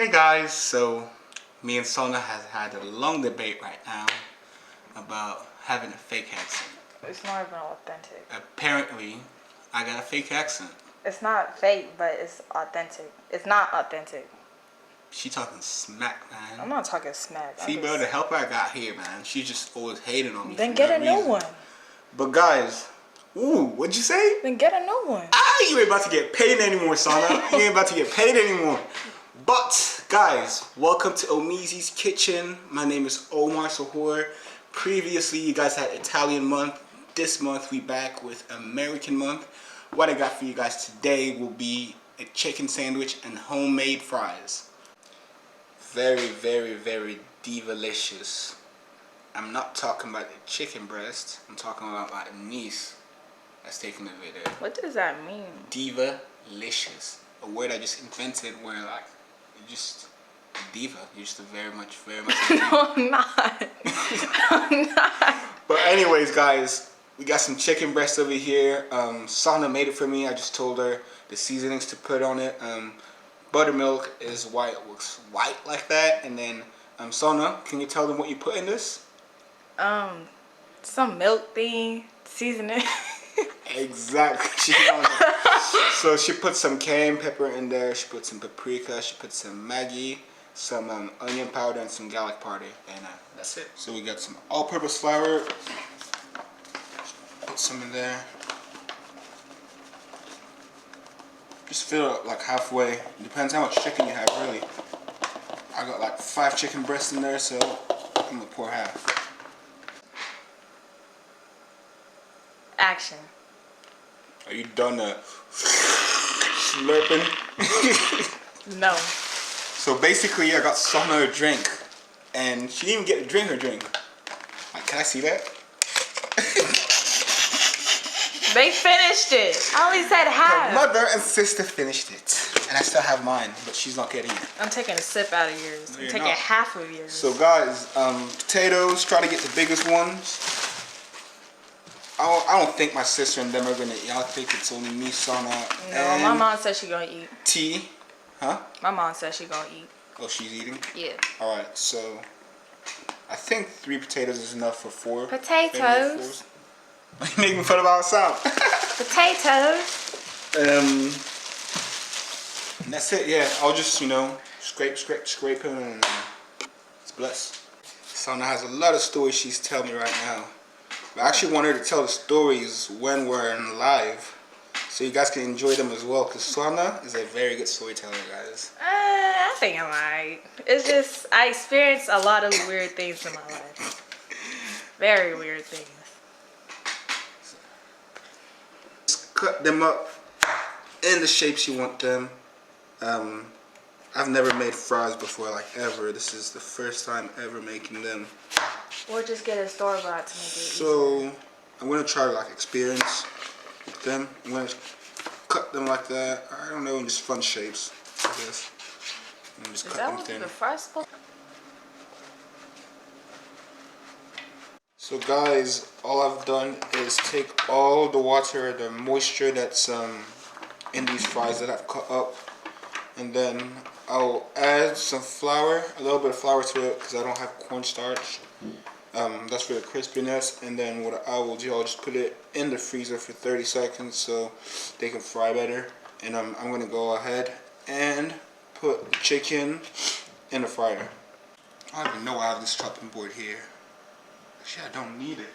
Hey guys, so me and Sona has had a long debate right now about having a fake accent. It's not even authentic. Apparently, I got a fake accent. It's not fake, but it's authentic. It's not authentic. She talking smack, man. I'm not talking smack. See, bro, the help I got here, man, she's just always hating on me. Then get a new one. But guys, what'd you say? Then get a new one. You ain't about to get paid anymore, Sona. You ain't about to get paid anymore. But guys, welcome to Omeezy's Kitchen. My name is Omar Sahor. Previously, you guys had Italian month. This month, we back with American month. What I got for you guys today will be a chicken sandwich and homemade fries. Very, very, very diva-licious. I'm not talking about the chicken breast. I'm talking about my niece that's taking the video. What does that mean? Diva-licious. A word I just invented where like, you're just a diva. You're just a very much a diva. No, I'm not. I'm not. But anyways, guys, we got some chicken breast over here. Sana made it for me. I just told her the seasonings to put on it. Buttermilk is why it looks white like that. And then, Sana, can you tell them what you put in this? Some milk thing, seasoning. Exactly. So she put some cayenne pepper in there. She put some paprika. She put some Maggi, some onion powder, and some garlic powder. And that's it. So we got some all-purpose flour. Put some in there. Just fill it up like halfway. Depends how much chicken you have, really. I got like 5 chicken breasts in there, so I'm gonna pour half. Action. Are you done slurping? No. So basically, I got Sana a drink, and she didn't even get to drink her drink. Like, can I see that? They finished it. I only said half. Her mother and sister finished it, and I still have mine, but she's not getting it. I'm taking a sip out of yours. No, I'm taking half of yours. So guys, potatoes, try to get the biggest ones. I don't think my sister and them are gonna eat. I think it's only me, Sana, No, my mom said she gonna eat. Tea. Huh? My mom said she gonna eat. Oh, she's eating? Yeah. Alright, so I think 3 potatoes is enough for 4. Potatoes. You making fun of our sound. Potatoes. And that's it, yeah. I'll just, scrape them and it's blessed. Sana has a lot of stories she's telling me right now. But I actually want her to tell the stories when we're in live, so you guys can enjoy them as well, because Sana is a very good storyteller, guys. I think I'm alright. It's just, I experienced a lot of weird things in my life. Very weird things. Just cut them up in the shapes you want them. I've never made fries before, like ever. This is the first time ever making them. Or just get a store-bought to make it So, easier. I'm going to try to like experience them. I'm going to cut them like that. I don't know, in just fun shapes, I guess. And just cut them thin. The fries supposed? So guys, all I've done is take all the water, the moisture that's in these fries that I've cut up, and then I'll add some flour, a little bit of flour to it because I don't have cornstarch. That's for the crispiness, and then what I will do, I'll just put it in the freezer for 30 seconds so they can fry better. And I'm going to go ahead and put the chicken in the fryer. I don't even know I have this chopping board here. Actually, I don't need it.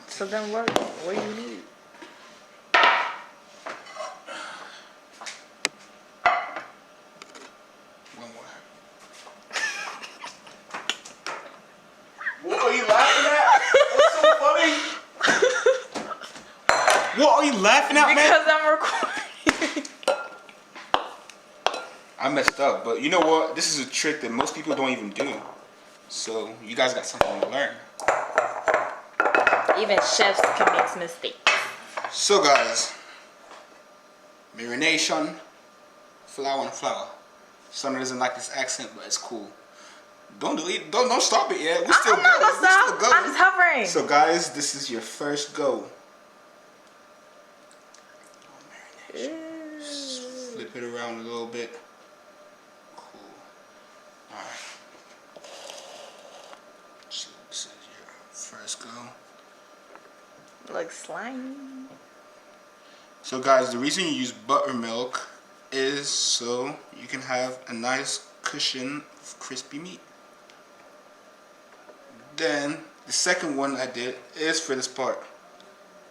So then what do you need? One more. What are you laughing at? What's so funny? What are you laughing at, man? Because I'm recording. I messed up, but you know what? This is a trick that most people don't even do. So you guys got something to learn. Even chefs can make mistakes. So guys, marination, flour and flour. Sana doesn't like this accent, but it's cool. Don't delete, don't stop it yet. We're still I'm not gonna stop. going. I'm just hovering. So guys, this is your first go. Marination. Flip it around a little bit. Cool. go. Looks slimy. So guys, the reason you use buttermilk is so you can have a nice cushion of crispy meat. Then the second one I did is for this part.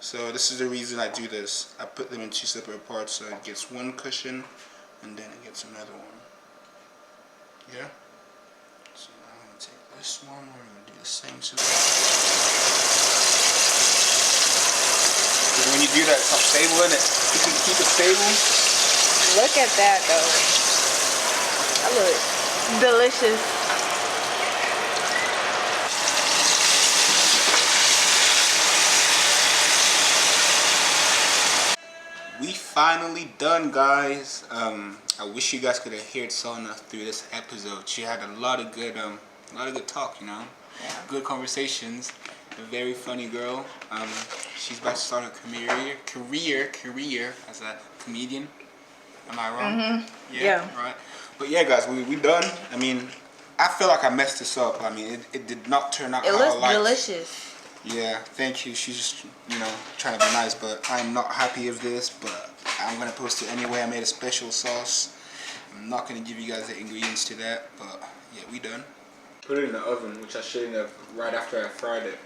So this is the reason I do this. I put them in two separate parts so it gets one cushion and then it gets another one. Yeah? So now I'm going to take this one, we're going to do the same to because when you do that, it's not stable, isn't it? You can keep it stable. Look at that though. That looks delicious. We finally done, guys. I wish you guys could have heard Sana through this episode. She had a lot of good talk, you know. Yeah. Good conversations. A very funny girl. She's about to start her career as a comedian. Am I wrong? Mm-hmm. Yeah. Right. But yeah, guys, we done. I mean, I feel like I messed this up. I mean, it did not turn out It how I looks liked. delicious. Yeah, thank you. She's just, you know, trying to be nice, but I'm not happy with this, but I'm going to post it anyway. I made a special sauce. I'm not going to give you guys the ingredients to that, but yeah, we done. Put it in the oven, which I shouldn't have right after I fried it.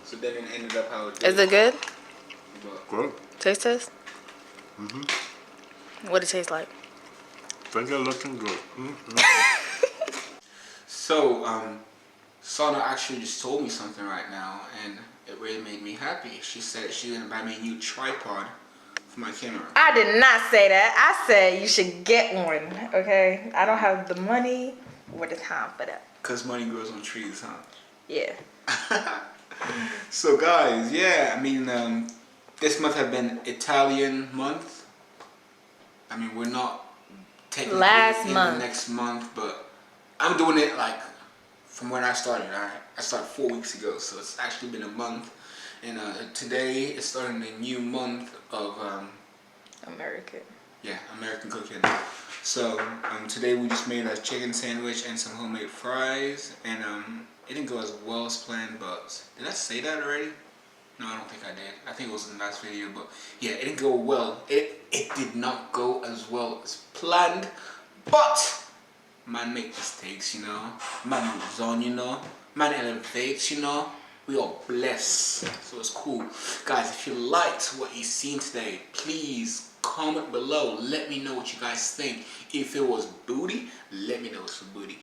So then it ended up how it did. Is it good? But Good. Taste test? Mm-hmm. What it tastes like? Think you're looking good. so, Sana actually just told me something right now, and it really made me happy. She said she's going to buy me a new tripod for my camera. I did not say that. I said you should get one, okay? I don't have the money or the time for that. Because money grows on trees, huh? Yeah. So guys, yeah, I mean, this month have been Italian month. I mean, we're not technically in the next month, but I'm doing it like from when I started. I started 4 weeks ago, so it's actually been a month. And today is starting a new month of American. Yeah, American cooking. So today we just made a chicken sandwich and some homemade fries, and it didn't go as well as planned. But did I say that already? No, I don't think I did. I think it was in the last video, but yeah, it didn't go well. It did not go as well as planned, but man make mistakes, you know. Man moves on, you know. Man elevates, you know. We are blessed, so it's cool. Guys, if you liked what you seen today, please comment below. Let me know what you guys think. If it was booty, let me know it's for booty.